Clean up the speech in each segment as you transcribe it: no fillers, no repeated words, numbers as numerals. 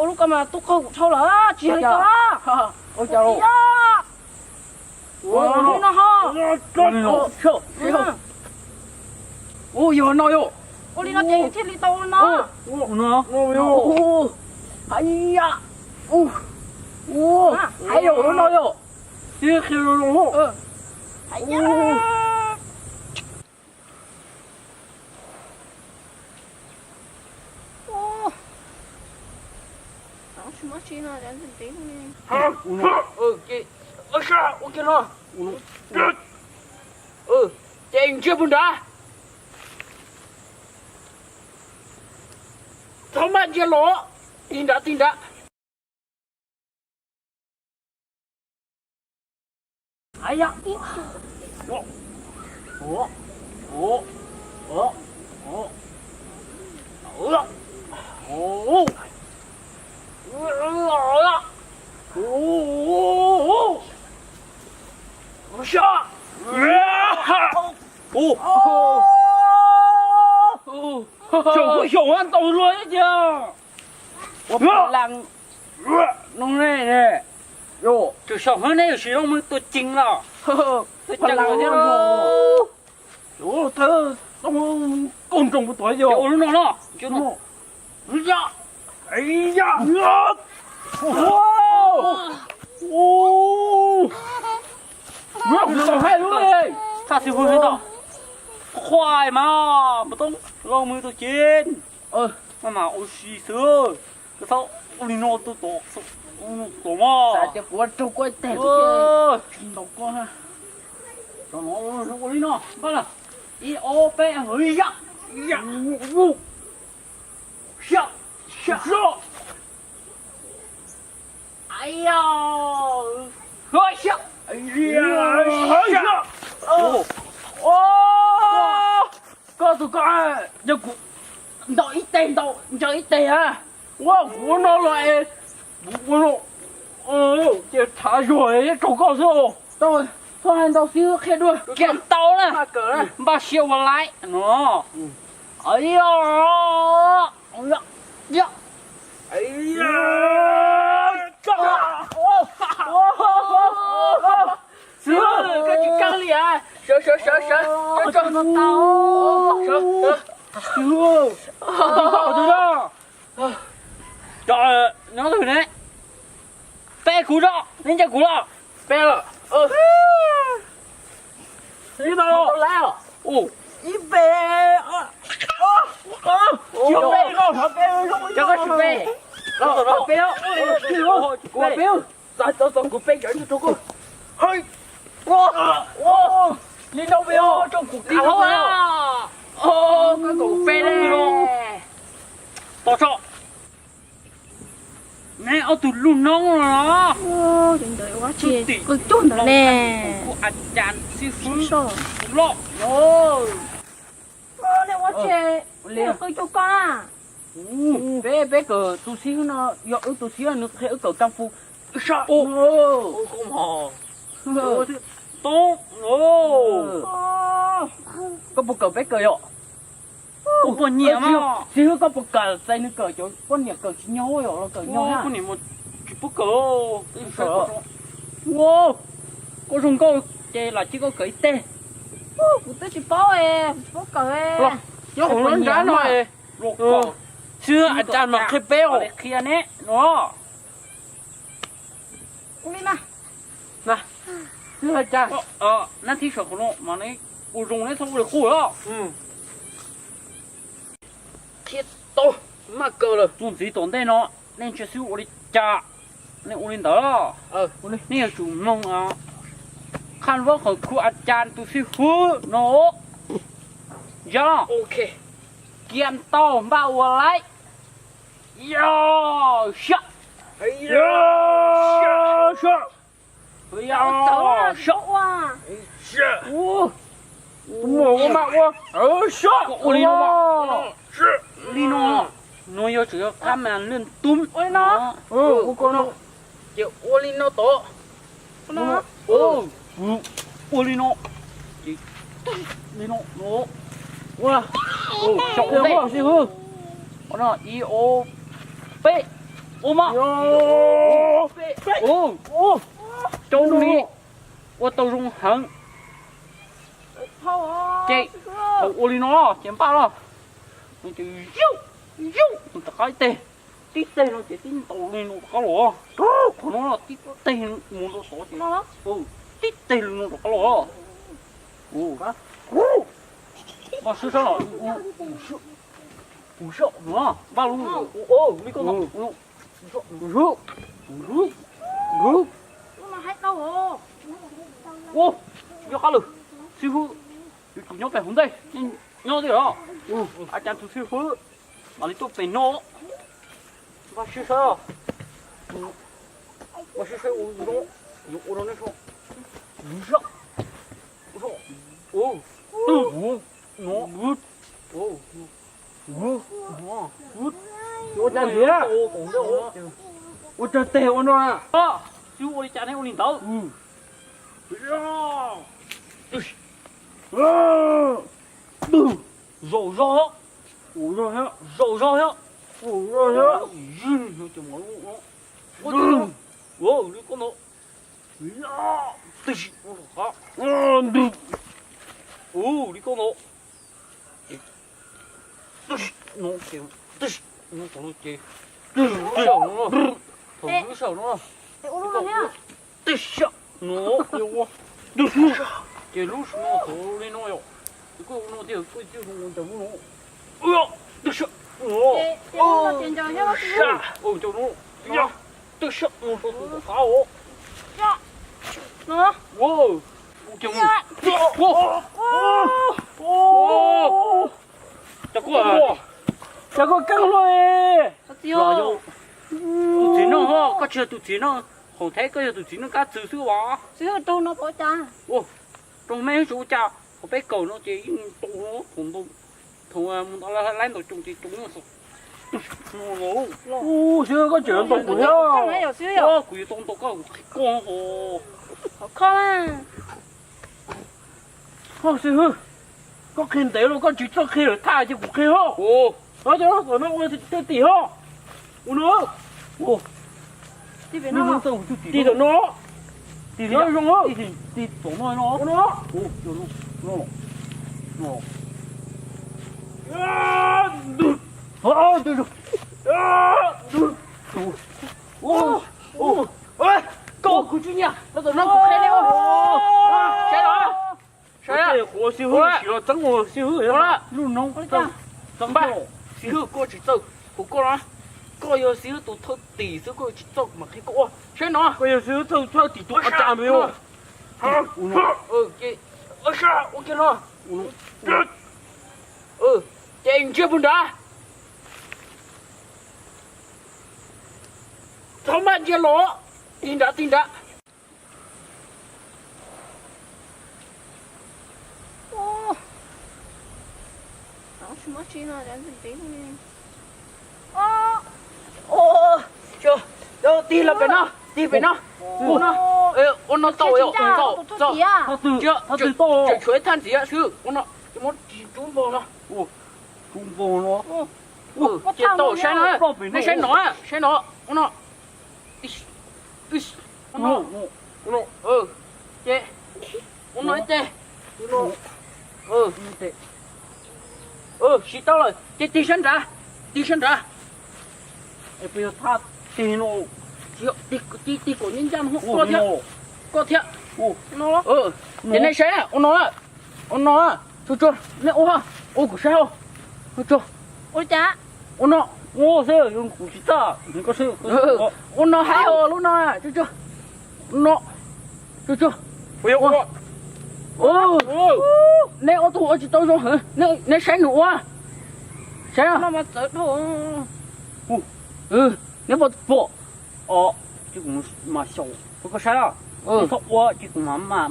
ô lúc mà tôi không sao là chỉ hay cả ôi chào luôn ôi nó ho nó sợ ôi giờ nó yo ôi đi nó chạy chết đi tàu nó nó yo hay ya hay yo nó yo chưa khi nó hay ya Machine dan penting ni. Okay no. Chèn chưa bún đá. Thằng bạn chưa lỗ. Tin đã. Ai ya.熊啊，走路一下。我lang弄那哟，这小孩那有时候我们都惊了，都惊了哟。哟，他公众不多哟。我弄了，就弄。哎呀！小孩对，他是会的，快嘛，不懂，老母都见，妈妈我洗手，这操，我里弄都多，多嘛。大家我走过带过去，走过哈，走我里弄，完了，一二百，哎呀，下。哎呀，喝下，哎呀，告诉干，这股，到一袋到，你叫一袋啊！我拿来，这茶水也够高手，到时开着，见到了，把血我来，喏，哎呀，哎呀！是，赶紧干脸，蛇，这这么刀，蛇，这娘头呢？掰骨了，人家骨了，掰了，谁到了？来了，哦，100这个是背，走背了，过背，走，过背人就走过，嘿，哇，你走背哦，走过背啊，个过背嘞，多少？nè ở tụi luôn nông rồi ô đừng đợi quá chị cứ chôn rồi nè của anh chàng sư phụ sao lo rồi nè quá chị liền cứ cho con à bé cờ tụi xíu nó giờ ở tụi xíu nó theo cờ tam phu sao ô không hò tốt có một cờ bé cờ rồi ủa con nhẹ mà xíu có một cờ tay nó cờ chỗ con nhẹ cờ nhau rồi cờ nhau ha con nhẹ một bút cờ sợ wow có dùng câu chơi là chỉ có cờ tê của tôi chỉ bao bao cờ chứ không lớn giá rồi xưa anh cha mà khi béo kia nè nó đi nè xưa anh cha nó thi sợ của nó mà nó u dùng nó xong rồi khổ đó thiết to mà cờ rồi dùng gì tốn đây nó nên chưa xíu đi cha nên u lên đó nên là chủ nông à khăn vợ của khu anh cha tu xíu nó dạ ok kiếm to bao lại yo shot yo shot yo shot wow shot我嘛我shot我哩嘛是哩喏nó yêu chỉ có cam mà lên túm ôi nó con nó chịu ô li nó to nó ô li nó chỉ li nó wow chọc theo quá xíu hư nó i o p ô mà ô trâu đi ô tàu rung hẳn chị ô đi nó chém ba lo mình chỉ mình cái tê tít tê nó chỉ tin tàu lên nó có lỗ còn nó là tít tê muốn nó số chị nó tít tê nó có lỗ đó mà sư sao ủ sợ nữa ba luôn đi con nó rượu mà hết đâu rồi ô vô cá lử sư phụ chủ nhau phải hôm đây nhau gì đó anh chàng sư phụ mà đi tôi phải nó và sư sao và sư sao ủ nó sao ủ nó vứt ô chàng gì á ô trời tè ô nó à sư phụ đi chàng hay ô linh tao rổ ró ủ rồi hả rổ ró hả ủ rồi hả nó chừng món nó ô đi con nó tì đi con nó nó kêu nó còn nó chê thằng sợ nó để uống luôn nhá tì sợ nó yêu chị lúc nó thổ lên nó rồi cái nó tiêu cái tiêu không chồng nó tức sợ nó tiền cho nhá chồng nó tức sợ nó phá ổ nó wow chồng chắc có căng rồi tiêu tụi chị nó ho có chưa tụi chị nó không thấy cái tụi chị nó cá chữ xíu quá xíu đâu nó bỏ cha trong mấy chú cha có bé cầu nó chỉ tung nó thùng nó lấy đồ chung chỉ chúng nó sụp xíu có chuyện tụng của nó cái này xíu rồi quỷ tụng tụng có con hồ khó à xíu có khi để nó có chỉ cho khi rồi thay chứ cũng khi ho đó chứ rồi nó cái tỉ ho nó đi về nó đi được nó đi nó không á đi tổ nó nó cô của chú nha nó tụi nó cũng khen đâu xe đó xe của siêu hữu chỉ là trắng của siêu hữu đó luôn nông trắng ba siêu hữu cô chỉ tao của cô đó cô yêu siêu tụi thợ tỷ siêu cô chỉ tao mà khi cô xe nó cô yêu siêu thợ tỷ tụi ăn chạm với chị sao ok nó chị chưa buồn đã thằng bạn chưa lỗ tin đã什么鸡呢？人是谁呢？就đi là bên nó đi bên nó nó tàu yo tàu它是tàu就全摊子啊是nó nó中风了中风了这tàu山了那山nó nó这nó这洗到了这地上着不要他地nó đi của nhân dân có thiệt nó cái này xe nó cho này của xe cho ôi cha nó xe dùng của chị ta đừng có xe nó hay luôn nó cho不要này ô tô chỉ tao rồi này xe nữa xe nó mà tự thôi nếu mà bộ chứ cũng mà sầu có sai à thọ chứ cũng mà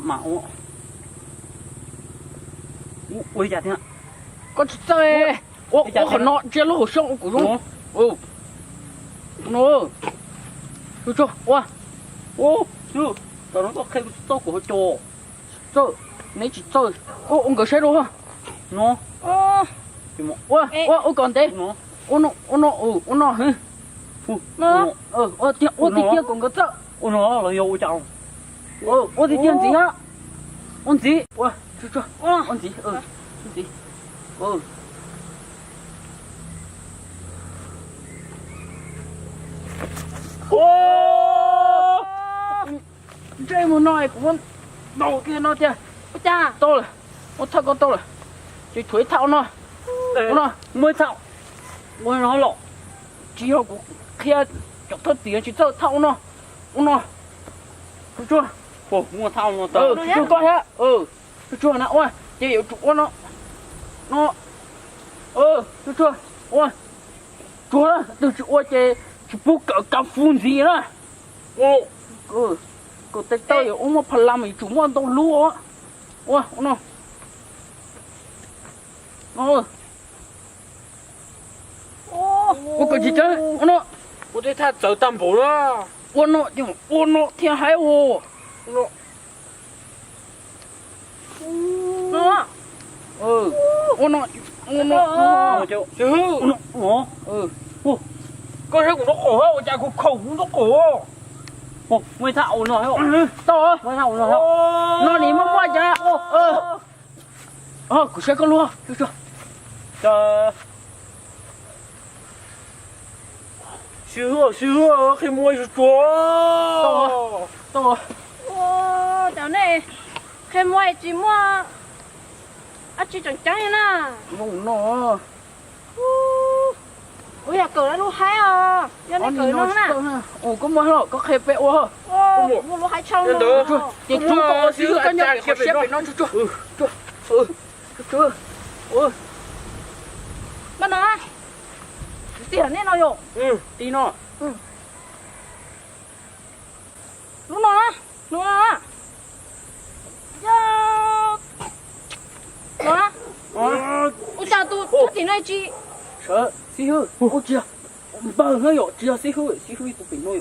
ôi dạ thế có chỉ chơi có nó chơi lỗ sông của nó nó cho chứ tao nó có khay to của cho nãy chỉ chơi ông cái xe đâu nó chỉ một còn đấy nó hả Nó. Tôi thì kia còn có sợ. Nó là yêu chồng. Tôi thì tiền gì á? Ôn gì? Ôi, chưa. Ôn gì? Ôn gì? Đây một nói của con đầu kia nó chưa? Cha. To rồi. Con thật con to rồi. Chỉ thuế thạo nó. Nó mới thạo. Ôi nó lọ. Chỉ là của kia cho thật tiền chỉ thợ thạo nó. Nó. Chưa? Ồ, mua thao nó tớ. Chưa có hết. Chưa nào. Ôi, chỉ hiểu chủ nó. Nó. Chưa. Ôi. Chúa, từ chú ôi chê. Chú bố cỡ cà phun gì đó. Cô tay tay ông mà phải làm gì chúng mà đâu lúa. Ôi, nó. Ôi, cái gì chứ? Nó. Ủa thế ta trở tầm bố đó. Ôi nó thiên hải hồ. Nó. Nó. Sư hư. Có thấy của nó khổ không? Chả của khổ cũng nó khổ. Mới thạo nó hả? To mới thạo nó hả? Nó đi mất quá cha. Của xe con luôn. Chưa. Trời. Sư hư khi mua cho chúa. To. Cháu này. Khi mua chỉ mua. Chỉ chẳng chẳng như nào. Nó. Ôi à cỡ nó hay à. Giờ này cỡ nó nè. Có mua hả? Có khép bẹ hả? Mua nó hay trong nó. Chị chú có xíu cái nhau để xếp bẹ nó chú. Bắt nó. Tiền nên nó rồi. Tí nó. Lúc nó. Nó. Ôi chào tôi thì này chị. Sợ, xí hư. Ôi chưa. Bờ hơi rồi, chưa xí hư tôi bị nuôi.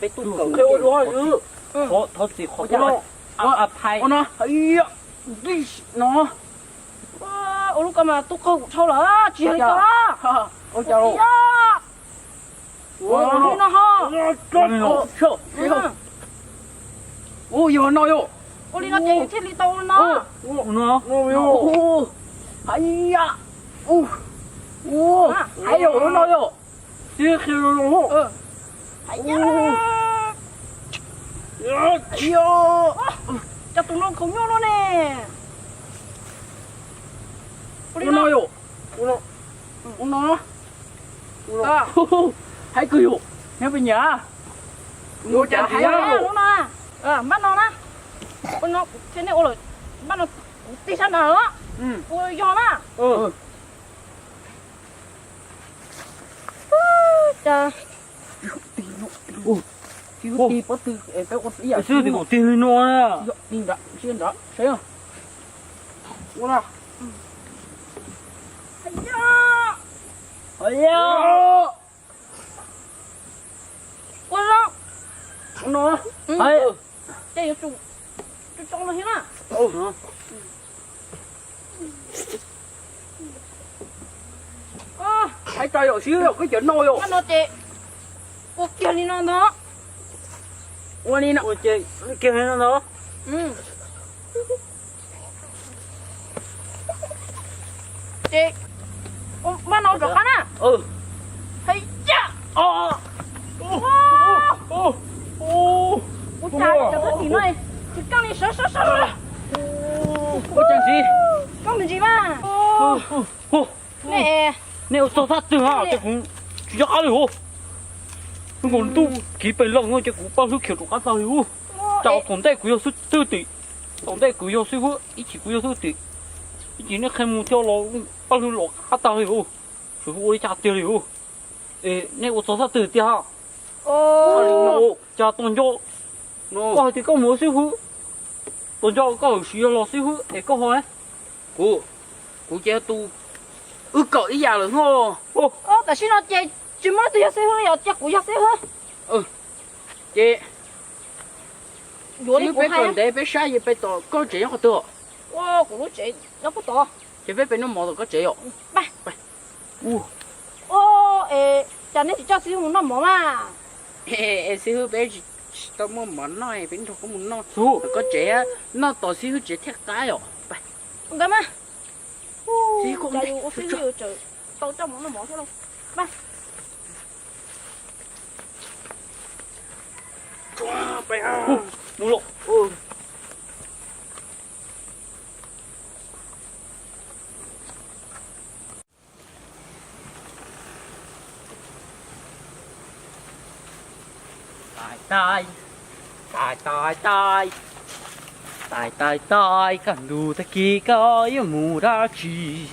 Bé tôi cậu. Khêu rồi. Thôi gì khó cho. À thầy. Nó. Ấy. Đi nó. Ôi lúc mà tôi không sao là chị hay có. Ôi chào. Ôi nó ho. Sợ. Ôi giờ nó yo. Ôi đi nó chạy thiết lý tàu nó. Nó. Ấy à. Hay rồi nó yo. Chưa khi nó. Hay cho tụi nó không nhau nó nè. Nó yo. Nó. Hay cười yo. Nghe bên nhà. Nó chả Hay nó nè. Bắt nó nè. Ôi nó thế này ôi rồi. Bắt nó tí sát nào đó. Ôi do nè. Chà. Tí bắt từ cái con tí à. Sư thì có tiền nó nè. Tin đã, xuyên đã. Thấy không? Ủa nào. Ôi nó. Hay. Đây chú trong nó thế nào? Hãy trai rồi xíu cái chuyện nôi rồi. Bắt nó chị. Ủa kia đi nó đó. Ủa đi nào. Ủa chị, kia hết nó. Chị. Bắt nó được ăn à? Hay chà. Ôi trời, cho cái gì này? Chị căng đi sợ. Ôi chẳng gì. Căng được gì mà? Nè. Nếu sao sát từ ha, chị cũng chắc ăn được. Nhưng còn tu kỹ bệnh lòng thôi, chị cũng bao nhiêu kiểu ăn sao hiểu. Chào tổng đại quý sư tư tỷ. Tổng đại quý sư phụ, ý chỉ quý sư tỷ. Ý chỉ nó khai mua theo nó bao nhiêu lọ ăn tao hiểu. Sư phụ đi chặt tiêu hiểu. Nếu sao sát từ tiêu ha. Cha tôn cho. Có thì có mua sư phụ. Tôn cho có sử dụng lọ sư phụ để có hỏi. Cô cha tu cỡ ý già rồi hô. Tại sao nó chạy chỉ mới từ xe hơi à chắc của xe hơi. Chị. Vô đi Nếu của bé hai. còn để bé sai gì bé to có chị không được. Của nó chạy nó có to. Chị bé nó mò được có chị không? Ba. Ô chả nên chỉ cho xíu muốn nó mỏ mà xíu bé chỉ tao muốn món nói bên trong có muốn nó số có trẻ nó tỏ xíu trẻ thét cái rồi không cảm á xíu cũng chả có xíu nhiều trời tao cho muốn nó mỏ thôi đâu ba mua lộ tai tai tai tai tai tai tai càng đủ ta kia có yêu mù ra chi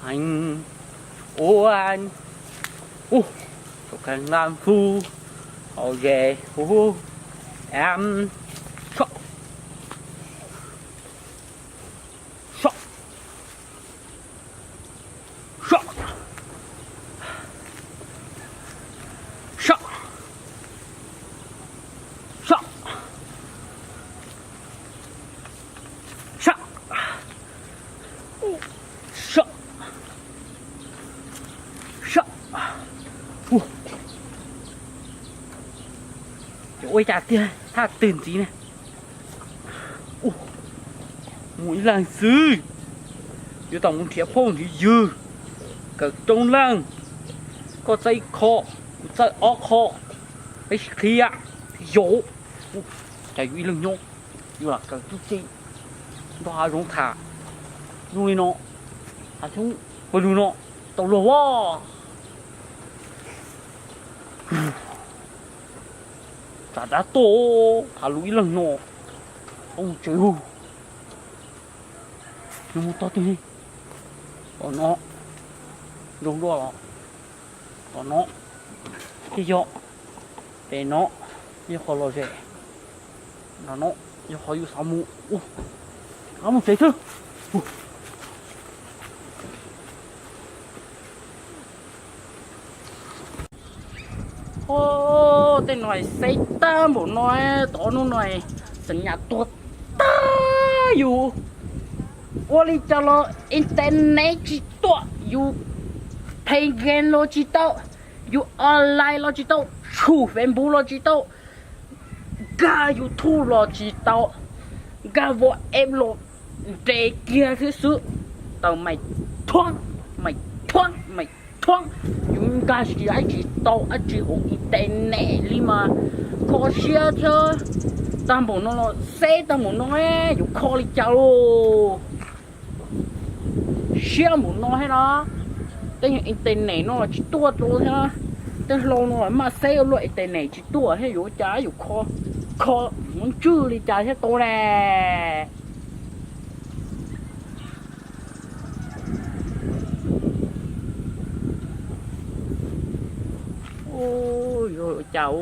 anh ô anh ô cho càng làm phu họ về ô em sợ sợ sợ sợ sợ sợ sợ sợ ôi chà tia thaตื่นgì này mũi làng sư yêu tổng muốn thiệp phong thì dư cả trong làng có dây kho dây óc kho cái kia dỗ chạy uy lưng nhô như là cả chút chi đó giống thả dùng đi nó thả xuống vào luôn nó tàu lồ quá ta đã to thả lũi lần nó ông chịu nhưng mà to thế còn nó giống đó là còn nó cái gió để nó như khó lo dễ nó như khó yêu sao mu có một chế chứ ô tên nói xây ta bộ nói tỏ nó nói sân nhà tuột taอยู่ô li cho lo internet chỉ tuộtอยู่thay game lo chỉ taoอยู่online lo chỉ tao chủ Facebook lo chỉ tao ga YouTube lo chỉ tao ga vợ em lo để kia thứ sự tao mày thoáng chúng ta chỉ ai chỉ tao ai chỉ học internet li mà có xe chứ tao muốn nó xe tao muốn nó ấy dùng khó đi chào xe muốn nó hay nó tên internet nó là chỉ tua rồi ha tên lâu nó mà xe loại internet chỉ tua hay dùng trái dùng khó muốn chưa đi trái hết tôi nè ôi rồi chào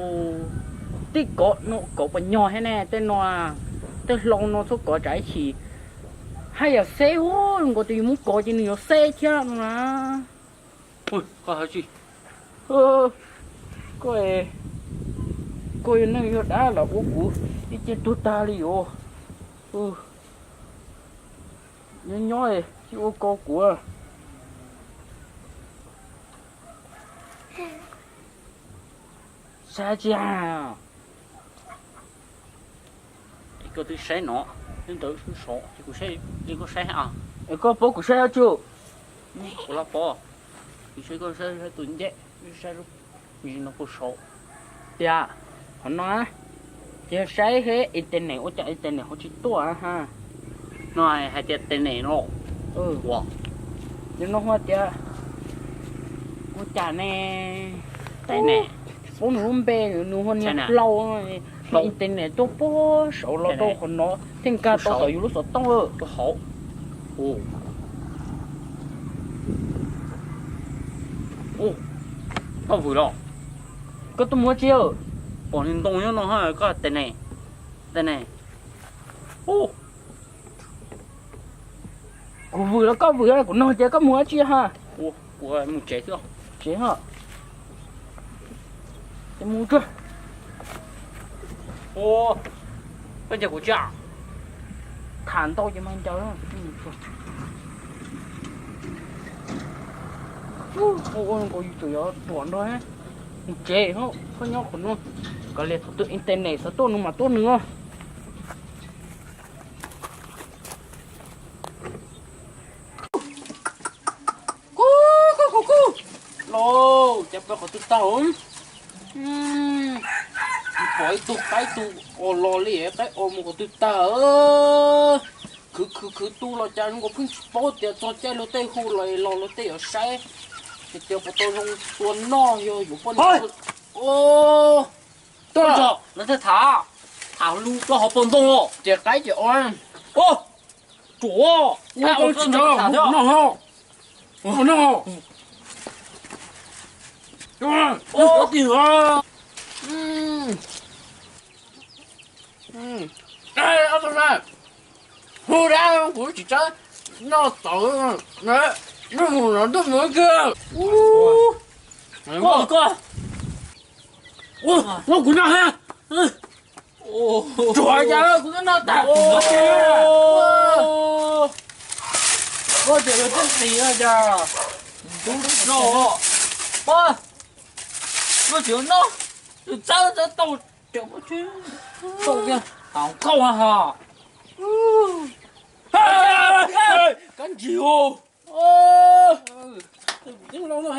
tí có bao nhỏ thế này tên nó tên lâu nó số có trái chỉ hay là xe hố có thì muốn có chỉ nhiều xe chứ mà ôi có gì coi nó đã là bố cụ đi chơi tụt ta đi ô nhỏ ấy chứ ô co của sao chứ cái thứ xe nó đến tới thứ số thì cũng xe đi có xe à có bố của xe chưa của là bò thì xe có xe tuần chứ xe lúc mình nó có số dạ họ nói chơi xe hết internet ở chạy internet họ chỉ tua ha nói hay chơi tên này nó wow nhưng nó hoa chơi của cha nè tên này số nó bè nó hoa nhiều lâu rồi internet tôi bố số lo tôi còn nó thiên ca tôi phải lúc số to tôi hổ nó vừa rồi có tôi mua chiêu bọn hình động nhá nó hay có tên này của vừa là có vừa là của nó chơi có mua chia ha của một chế chưa chế hả em mua chưa bây giờ của cha thản tôi cho mang cho đó ôi có gì trời ơi buồn thôi chế nó không nhau của nó có lẽ tự internet sao tốt mà tốt nữa lô chả bao có tụt tao bởi tụt cái ô lò lì cái ô một tụt tao cứ tu là cha nó có phun bao tiền cho cha lô tê hu lại lò lô tê ở sai thì tiêu của tôi không tuần no rồiอยู่บนô tôi cho nó sẽ thả lu cho họ bồn tông rồi chỉ cái chỉ oan ô chủ我都知道，那好，那好，我顶啊！哎，阿东山，后来我去找那早那我人都没个，过过我滚上海，抓家了，滚那打，我这个真厉害家，都知道我爸我就那找着到这不去到边好高啊哈赶紧哦，你老了还？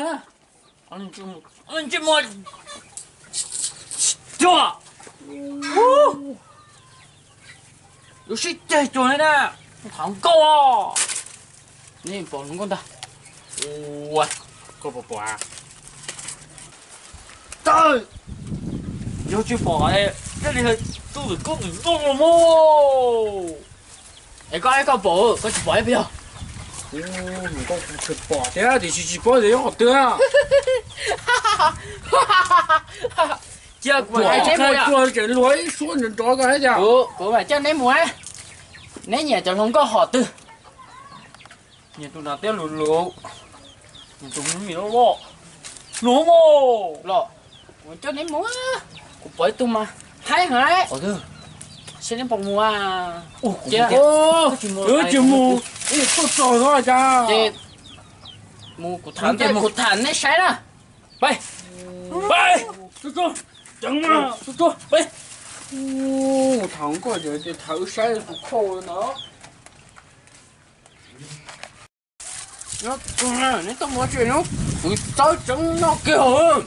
你这么就有谁在做呢好高啊你保龙公的哇，够不啊？但要去保哎，这里还都是够你做了么？cái保có chỉ bảo bây giờ 唔講出包的，第四包的好得啊！chưa của ai chế mua à 做这来说你找个还家？của bà cho nên mua nếu nhà cho không có họ tư nhà tôi là tên lụt lụt nhà tôi muốn gì đó lo lúa mồ lo cho nên mua của bởi tôi mà hay hả ở đây xin đến phòng mua à chưa只木，你做找个家？ chị mua của thằng này sai đó bay bay，这个，整嘛，这个bay。堂哥这头晒不可呢。nó nó tao mua chuyện nó ui tao chẳng nó kêu